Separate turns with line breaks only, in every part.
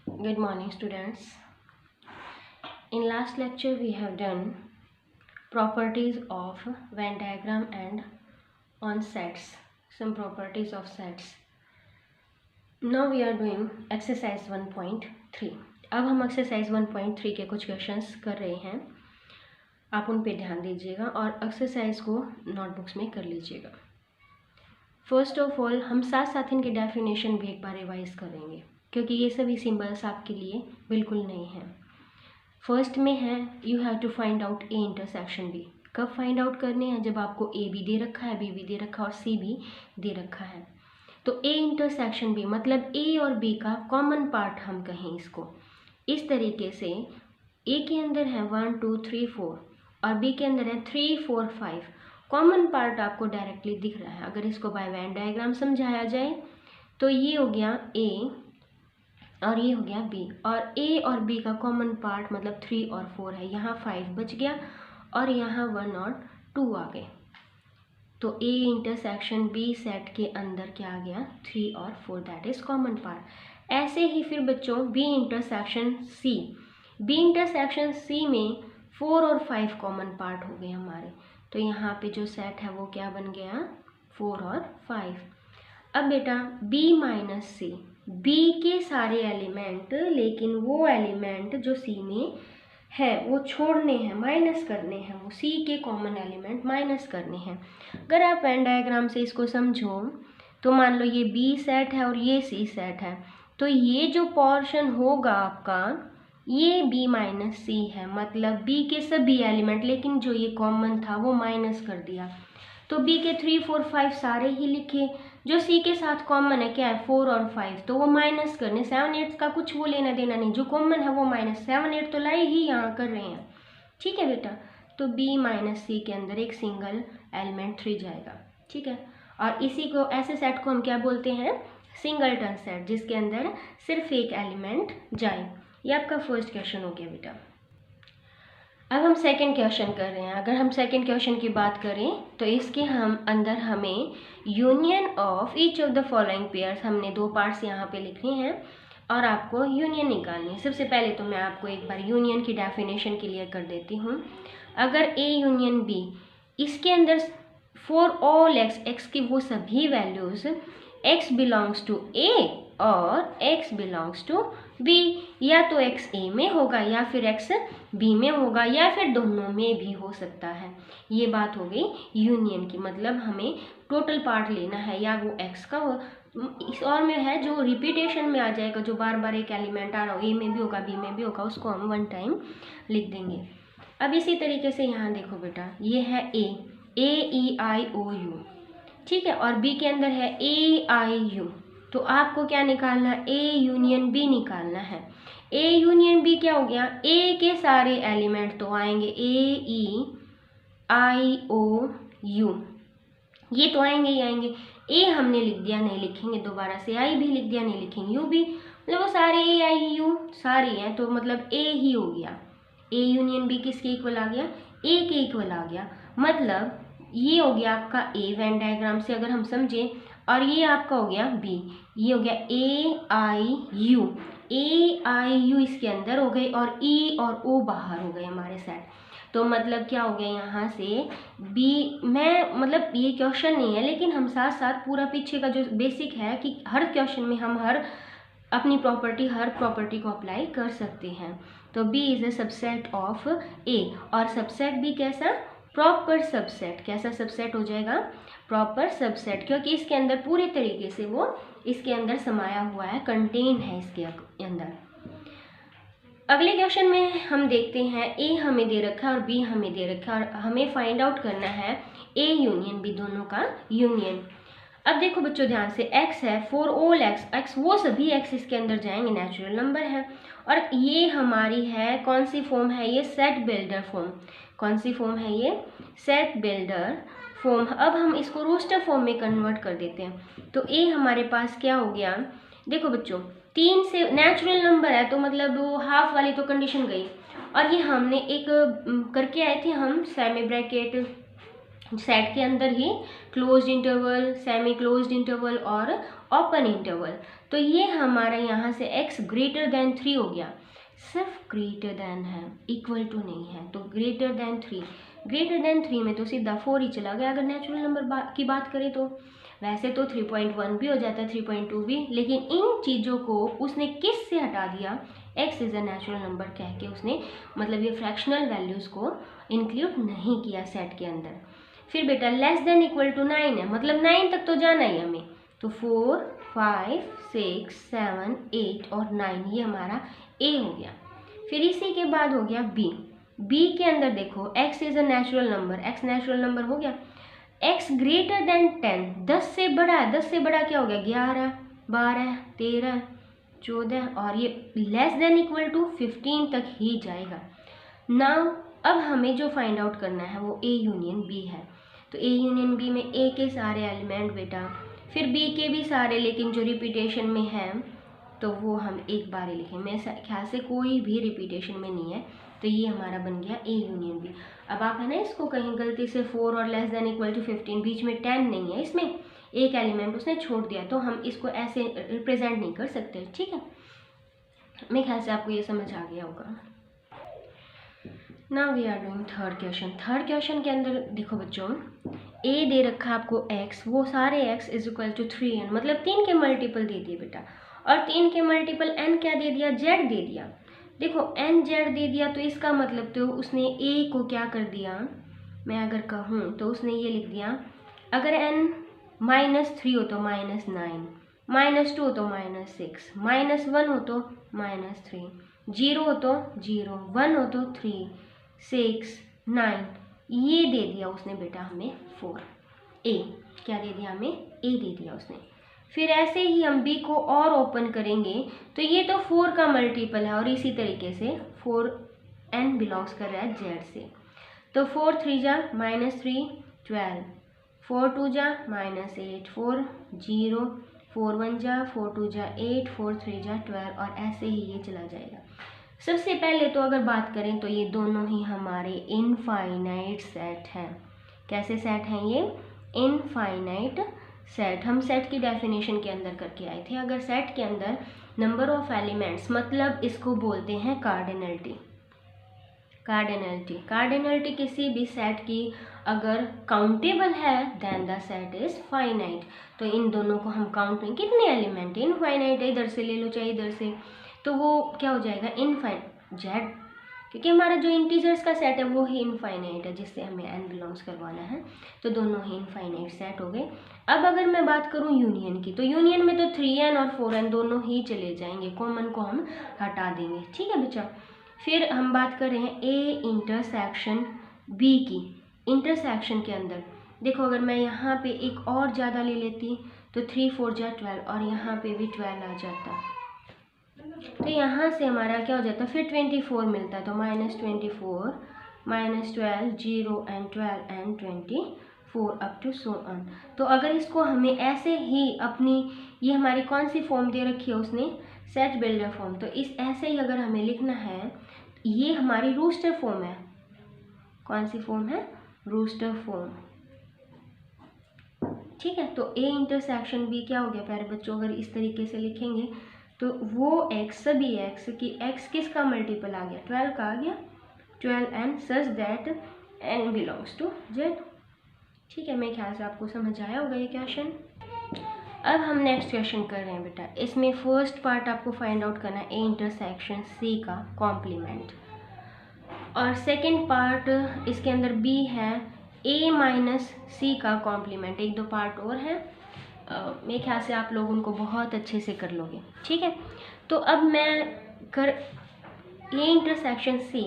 Good morning, students. In last lecture we have done properties of Venn diagram and on sets, some properties of sets. Now we are doing exercise 1.3. अब हम exercise 1.3 के कुछ questions कर रहे हैं, आप उन पे ध्यान दीजिएगा और एक्सरसाइज को नोटबुक्स में कर लीजिएगा। फर्स्ट ऑफ ऑल हम साथ साथ इनके डेफिनेशन भी एक बार रिवाइज करेंगे, क्योंकि ये सभी सिंबल्स आपके लिए बिल्कुल नहीं हैं। फर्स्ट में है you have to find out A intersection B. कब फाइंड आउट करने हैं? जब आपको ए भी दे रखा है, बी भी दे रखा है और सी भी दे रखा है। तो ए इंटरसेक्शन बी मतलब ए और बी का कॉमन पार्ट हम कहें इसको। इस तरीके से ए के अंदर है 1 2 3 4 और बी के अंदर है 3 4 5। कॉमन पार्ट आपको डायरेक्टली दिख रहा है। अगर इसको बाय वेन डायग्राम समझाया जाए तो ये हो गया ए और ये हो गया बी, और ए और बी का कॉमन पार्ट मतलब 3 और 4 है। यहाँ 5 बच गया और यहाँ 1 और 2 आ गए। तो ए इंटरसेक्शन बी सेट के अंदर क्या आ गया? 3 और 4, दैट इज कॉमन पार्ट। ऐसे ही फिर बच्चों B intersection C, B intersection C में 4 और 5 कॉमन पार्ट हो गए हमारे। तो यहाँ पे जो सेट है वो क्या बन गया? 4 और 5। अब बेटा बी माइनस सी, बी के सारे एलिमेंट, लेकिन वो एलिमेंट जो सी में है वो छोड़ने हैं, माइनस करने हैं, वो सी के कॉमन एलिमेंट माइनस करने हैं। अगर आप वेन डायग्राम से इसको समझो तो मान लो ये बी सेट है और ये सी सेट है, तो ये जो पोर्शन होगा आपका ये बी माइनस सी है, मतलब बी के सभी एलिमेंट, लेकिन जो ये कॉमन था वो माइनस कर दिया। तो बी के 3 4 5 सारे ही लिखे, जो सी के साथ कॉमन है क्या है? 4 और 5, तो वो माइनस करने। 7 8 का कुछ वो लेना देना नहीं, जो कॉमन है वो माइनस। 7 8 तो लाई ही यहाँ कर रहे हैं, ठीक है बेटा। तो बी माइनस सी के अंदर एक सिंगल एलिमेंट 3 जाएगा, ठीक है। और इसी को, ऐसे सेट को हम क्या बोलते हैं? सिंगलटन सेट, जिसके अंदर सिर्फ एक एलिमेंट जाए। ये आपका फर्स्ट क्वेश्चन हो गया बेटा। अब हम सेकंड क्वेश्चन कर रहे हैं। अगर हम सेकंड क्वेश्चन की बात करें तो इसके हम अंदर हमें union of each of the following pairs, हमने 2 पार्ट्स यहाँ पे लिखने हैं और आपको यूनियन निकालनी है। सबसे पहले तो मैं आपको एक बार यूनियन की डेफिनेशन क्लियर कर देती हूँ। अगर ए यूनियन बी, इसके अंदर फॉर ऑल एक्स, एक्स की वो सभी वैल्यूज़ एक्स बिलोंग्स टू ए और एक्स बिलोंग्स टू बी, या तो एक्स ए में होगा या फिर एक्स बी में होगा या फिर दोनों में भी हो सकता है। ये बात हो गई यूनियन की, मतलब हमें टोटल पार्ट लेना है, या वो एक्स का हो, इस और में है जो रिपीटेशन में आ जाएगा, जो बार बार एक एलिमेंट आ रहा हो, ए में भी होगा बी में भी होगा, उसको हम 1 टाइम लिख देंगे। अब इसी तरीके से यहाँ देखो बेटा, ये है ए ई आई ओ यू, ठीक है, और बी के अंदर है ए आई यू। तो आपको क्या निकालना है? ए यूनियन बी निकालना है। ए यूनियन बी क्या हो गया? ए के सारे एलिमेंट तो आएंगे, ए ई आई ओ यू, ये तो आएंगे ही आएंगे। ए हमने लिख दिया, नहीं लिखेंगे दोबारा से, आई भी लिख दिया, नहीं लिखेंगे, यू भी, मतलब वो सारे ए आई यू सारे हैं, तो मतलब ए ही हो गया। ए यूनियन बी किसके इक्वल आ गया? ए के इक्वल आ गया। मतलब ये हो गया आपका ए वेन डायग्राम से अगर हम समझें, और ये आपका हो गया बी, ये हो गया ए आई यू, ए आई यू इसके अंदर हो गए और ई और ओ बाहर हो गए हमारे सेट। तो मतलब क्या हो गया यहाँ से बी, मैं मतलब ये क्वेश्चन नहीं है, लेकिन हम साथ साथ पूरा पीछे का जो बेसिक है कि हर क्वेश्चन में हम हर प्रॉपर्टी को अप्लाई कर सकते हैं। तो B is a subset of A, और सबसेट भी कैसा? Proper subset. कैसा सबसेट हो जाएगा? प्रॉपर सबसेट, क्योंकि इसके अंदर पूरे तरीके से वो इसके अंदर समाया हुआ है, कंटेन है इसके अंदर। अगले क्वेश्चन में हम देखते हैं, ए हमें दे रखा है और बी हमें दे रखा है, और हमें फाइंड आउट करना है ए यूनियन बी, दोनों का यूनियन। अब देखो बच्चों ध्यान से, x है फॉर ऑल एक्स, एक्स वो सभी एक्स इसके अंदर जाएंगे, नेचुरल नंबर है, और ये हमारी है कौन सी फॉर्म है? ये सेट बिल्डर फॉर्म। कौन सी फॉर्म है ये? Set builder form. अब हम इसको रोस्टर फॉर्म में कन्वर्ट कर देते हैं। तो ए हमारे पास क्या हो गया? देखो बच्चों 3 से नेचुरल नंबर है, तो मतलब वो हाफ वाली तो कंडीशन गई, और ये हमने एक करके आए थे हम सेमी ब्रैकेट सेट के अंदर ही closed interval, semi closed interval और ओपन इंटरवल। तो ये हमारा यहाँ से x ग्रेटर देन 3 हो गया, सिर्फ ग्रेटर देन है, इक्वल टू नहीं है। तो ग्रेटर देन 3 में तो सीधा 4 ही चला गया अगर नेचुरल नंबर की बात करें तो। वैसे तो 3.1 भी हो जाता है, 3.2 भी, लेकिन इन चीज़ों को उसने किस से हटा दिया, x is a natural number कह के उसने मतलब ये फ्रैक्शनल वैल्यूज़ को इंक्लूड नहीं किया सेट के अंदर। फिर बेटा लेस देन इक्वल टू 9 है, मतलब 9 तक तो जाना ही हमें। तो 4, 5, 6, 7, 8 और 9 ये हमारा a हो गया। फिर इसी के बाद हो गया b के अंदर देखो x is a natural number, x natural number हो गया। x ग्रेटर देन 10, 10 से बड़ा है, 10 से बड़ा क्या हो गया, 11, 12, 13, 14 और ये लेस देन इक्वल टू 15 तक ही जाएगा। नाउ अब हमें जो फाइंड आउट करना है वो a यूनियन b है। तो a यूनियन b में a के सारे एलिमेंट बेटा, फिर b के भी सारे, लेकिन जो रिपीटेशन में है तो वो हम एक बार ही लिखें, मेरे ख्याल से कोई भी रिपीटेशन में नहीं है। तो ये हमारा बन गया a यूनियन b। अब आप है ना इसको कहीं गलती से 4 और लेस देन इक्वल टू 15, बीच में 10 नहीं है, इसमें एक एलिमेंट उसने छोड़ दिया, तो हम इसको ऐसे रिप्रेजेंट नहीं कर सकते, ठीक है। मेरे ख्याल से आपको ये समझ आ गया होगा। Now we are doing third question. Third question के अंदर देखो बच्चों, a दे रखा है आपको x, वो सारे x is equal to 3n, मतलब 3 के मल्टीपल दे दिए बेटा, और 3 के मल्टीपल n क्या दे दिया, z दे दिया। देखो n z दे दिया तो इसका मतलब तो उसने a को क्या कर दिया, मैं अगर कहूँ तो उसने ये लिख दिया, अगर n -3 हो तो -9, -2 हो तो -6, -1 हो तो -3, 0 हो तो 0, 1 हो तो 3, 6, 9, ये दे दिया उसने बेटा हमें 4। a क्या दे दिया हमें, a दे दिया उसने। फिर ऐसे ही हम b को और ओपन करेंगे तो ये तो 4 का मल्टीपल है, और इसी तरीके से 4n बिलोंग्स कर रहा है z से। तो 4 3 जा -3, 12, 4 2 जा -8, 4 0, 4 1 जा 4 2 जा 8, 4 3 जा 12, और ऐसे ही ये चला जाएगा। सबसे पहले तो अगर बात करें तो ये दोनों ही हमारे इनफाइनाइट सेट हैं। कैसे सेट हैं ये, इनफाइनाइट सेट। हम सेट की डेफिनेशन के अंदर करके आए थे, अगर सेट के अंदर नंबर ऑफ एलिमेंट्स, मतलब इसको बोलते हैं कार्डिनलिटी। कार्डिनलिटी किसी भी सेट की अगर काउंटेबल है then the set is finite. तो इन दोनों को हम काउंट नहीं, कितने एलिमेंट है, इनफाइनाइट है, इधर से ले लो चाहे इधर से, तो वो क्या हो जाएगा इनफाइनाइट जेड, क्योंकि हमारा जो इंटीजर्स का सेट है वो ही इनफाइनाइट है जिससे हमें n बिलोंग्स करवाना है। तो दोनों ही इनफाइनाइट सेट हो गए। अब अगर मैं बात करूँ यूनियन की, तो यूनियन में तो 3n और 4n दोनों ही चले जाएंगे, कॉमन को हम हटा देंगे, ठीक है बच्चा। फिर हम बात कर रहे हैं a इंटरसेक्शन b की। इंटरसेक्शन के अंदर देखो, अगर मैं यहाँ पे एक और ज़्यादा ले लेती तो 3 4 जा 12, और यहाँ पे भी 12 आ जाता, तो यहाँ से हमारा क्या हो जाता, फिर 24 मिलता है। तो -24, -12, 0 and 12 and 24 up to so on. तो अगर इसको हमें ऐसे ही अपनी, ये हमारी कौन सी फॉर्म दे रखी है उसने, सेट बिल्डर फॉर्म, तो इस ऐसे ही अगर हमें लिखना है, ये हमारी रूस्टर फॉर्म है। कौन सी फॉर्म है, रूस्टर फॉर्म, ठीक है। तो a इंटरसेक्शन b क्या हो गया प्यारे बच्चों, अगर इस तरीके से लिखेंगे तो वो x, सभी x की x किसका मल्टीपल आ गया, 12 का आ गया, 12n such that n belongs to z, ठीक है। मेरे ख्याल से आपको समझ आया होगा ये क्वेश्चन। अब हम नेक्स्ट क्वेश्चन कर रहे हैं बेटा, इसमें फर्स्ट पार्ट आपको फाइंड आउट करना है a इंटरसेक्शन c का कॉम्प्लीमेंट, और सेकेंड पार्ट इसके अंदर b है a माइनस c का कॉम्प्लीमेंट। एक दो पार्ट और हैं, मेरे ख्याल से आप लोग उनको बहुत अच्छे से कर लोगे, ठीक है। तो अब मैं कर a इंटरसेक्शन c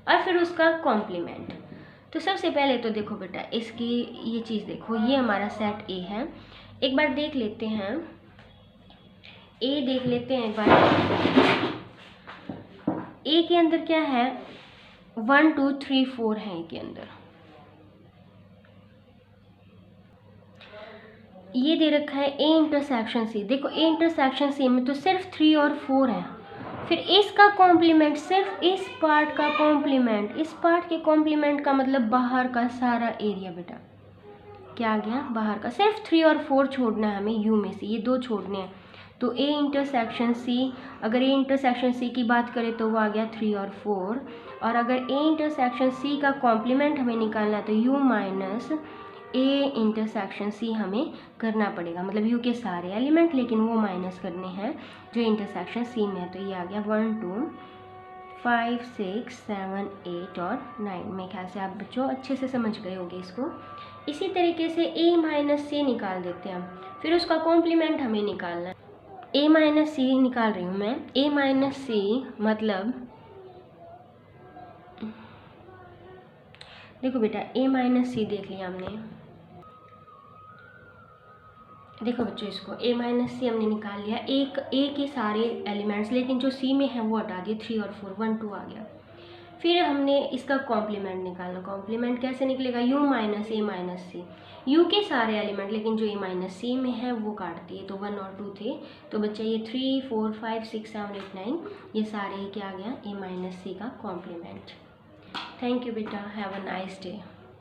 और फिर उसका कॉम्प्लीमेंट। तो सबसे पहले तो देखो बेटा, इसकी ये चीज़ देखो, ये हमारा सेट a है। एक बार देख लेते हैं a, देख लेते हैं एक बार a के अंदर क्या है, 1 2 3 4 है के अंदर, ये दे रखा है a इंटरसेक्शन c। देखो a इंटरसेक्शन c में तो सिर्फ 3 और 4 है, फिर इसका कॉम्प्लीमेंट सिर्फ इस पार्ट का कॉम्प्लीमेंट, इस पार्ट के कॉम्प्लीमेंट का मतलब बाहर का सारा एरिया बेटा, क्या आ गया बाहर का, सिर्फ 3 और 4 छोड़ना है हमें यू में से, ये 2 छोड़ने हैं। तो ए इंटरसेक्शन सी, अगर ए इंटरसेक्शन सी की बात करें तो वो आ गया 3 और 4, और अगर ए इंटरसेक्शन सी का कॉम्प्लीमेंट हमें निकालना है तो U minus A intersection C हमें करना पड़ेगा, मतलब यू के सारे एलिमेंट लेकिन वो माइनस करने हैं जो इंटरसेक्शन सी में है। तो ये आ गया 1 2 5 6 7 8 और 9। मेरे ख्याल से आप बच्चों अच्छे से समझ गए होंगे इसको। इसी तरीके से ए माइनस सी निकाल देते हैं हम, फिर उसका कॉम्प्लीमेंट हमें निकालना है। ए माइनस सी निकाल रही हूँ मैं। ए माइनस सी मतलब देखो बेटा, ए माइनस सी देख लिया हमने, देखो बच्चों इसको ए माइनस सी हमने निकाल लिया, एक ए के सारे एलिमेंट्स लेकिन जो सी में है वो हटा दिए, 3 और 4 1 2 आ गया। फिर हमने इसका कॉम्प्लीमेंट निकालना, कॉम्प्लीमेंट कैसे निकलेगा, U minus A minus C, U के सारे एलिमेंट लेकिन जो ए माइनस सी में है वो काट दिए, तो 1 और 2 थे, तो बच्चा ये 3 4 5 6 7 8 9 ये सारे क्या आ गया ए माइनस सी का कॉम्प्लीमेंट। थैंक यू बेटा, हैव अ नाइस डे।